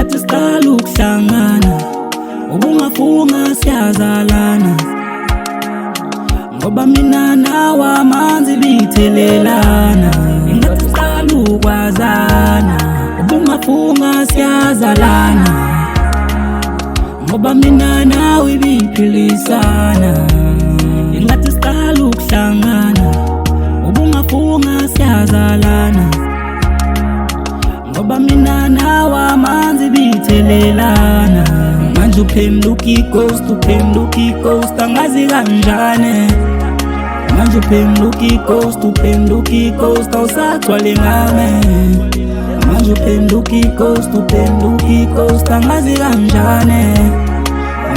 Ingathi siqala ukuhlangana, ubungafunga siyazalana, ngoba mina nawe amanzi bithelelana. Ingathi siqala ukwazana, ubungafunga siyazalana, ngoba mina nawe biphilisana. Ingathi siqala ukuhlangana, ubungafunga siyazalana, ngoba mina nawe amanzi bithelelana. Manje uphenduka i-ghost, uphenduka i-ghost, angazi kanjani. Manje uphenduka i-ghost, uphenduka i-ghost, awusagcwali ngami. Manje uphenduka i-ghost, uphenduka i-ghost, angazi kanjani.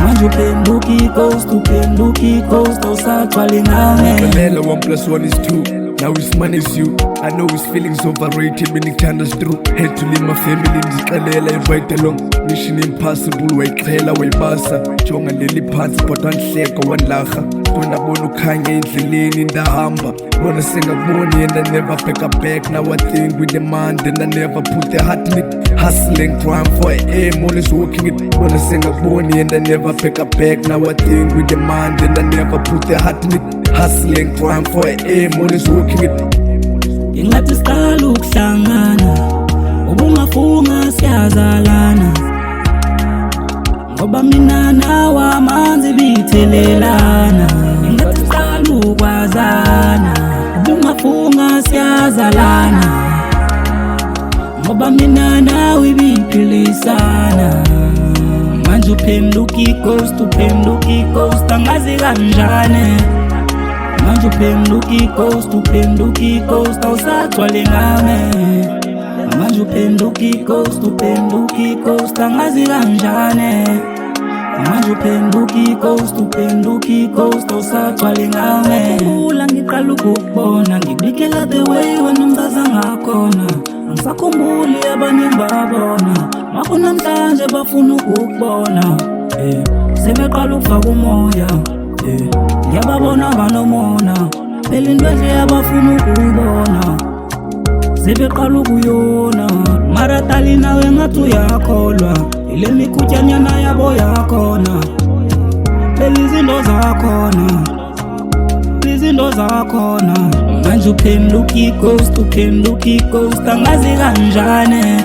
Manje uphenduka i-ghost, uphenduka i-ghost, awusagcwali ngami. 1 + 1 is 2. Now his man is you. I know his feelings overrated, many times true. Had to leave my family, ndixelela invite along. Mission impossible, wayixhela wayibasa. Jonga leli phansi but wanhleka wanlaha. Kona bona ukhanya endleleni ndahamba. Bona singakuboni and I never pick up back. Now I think with the mind and I never put the heart in it. Hustling, crime for aim, always working it. Bona singakuboni and I never pick up back. Now I think with the mind and I never put the heart in it. Hustling, crime for aim, always working it. Ingathi siqala ukuhlangana, ubungafunga siyazalana, ngoba mina nawe amanzi bithelelana. Ingathi siqala ukwazana, ubungafunga siyazalana, ngoba mina nawe biphilisana. Manje uphenduka i-ghost, uphenduka i-ghost, angazi kanjani. Manje uphenduka i-ghost, uphenduka i-ghost, awusagcwali ngami. Manje uphenduka i-ghost, uphenduka i-ghost, angazi kanjani. Manje uphenduka i-ghost, uphenduka i-ghost, awusagcwali ngami. Ngikhumbula ngiqala ukukubona, ngikubikela the way wena umzaza ngakhona. Angisakhumbuli abanye ngibabona, ngakho namhlanje bafuna ukukubona. Sebeqala ukufaka umoya, ngiyababona banomona, phela into enhle yabafuna ukuyibona. Sebeqala ukuyona, mara tali nawe ngathi uyakholwa. Ile mikhutyanyana yabo yakhona, phela izinto zakhona, izinto zakhona. Manje uphenduka i-ghost, uphenduka i-ghost, angazi kanjani.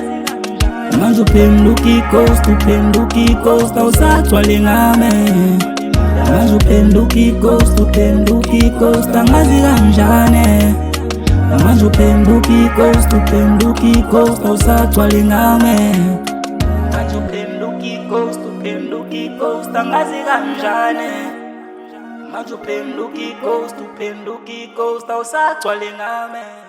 Manje uphenduka i-ghost, uphenduka i-ghost, awusagcwali ngami. Manje uphenduka i-ghost, uphenduka i-ghost, angazi kanjani. Manje uphenduka i-ghost, uphenduka i-ghost, awusagcwali ngami. Manje uphenduka i-ghost, uphenduka i-ghost, angazi kanjani. Manje uphenduka i-ghost, uphenduka i-ghost, awusagcwali ngami.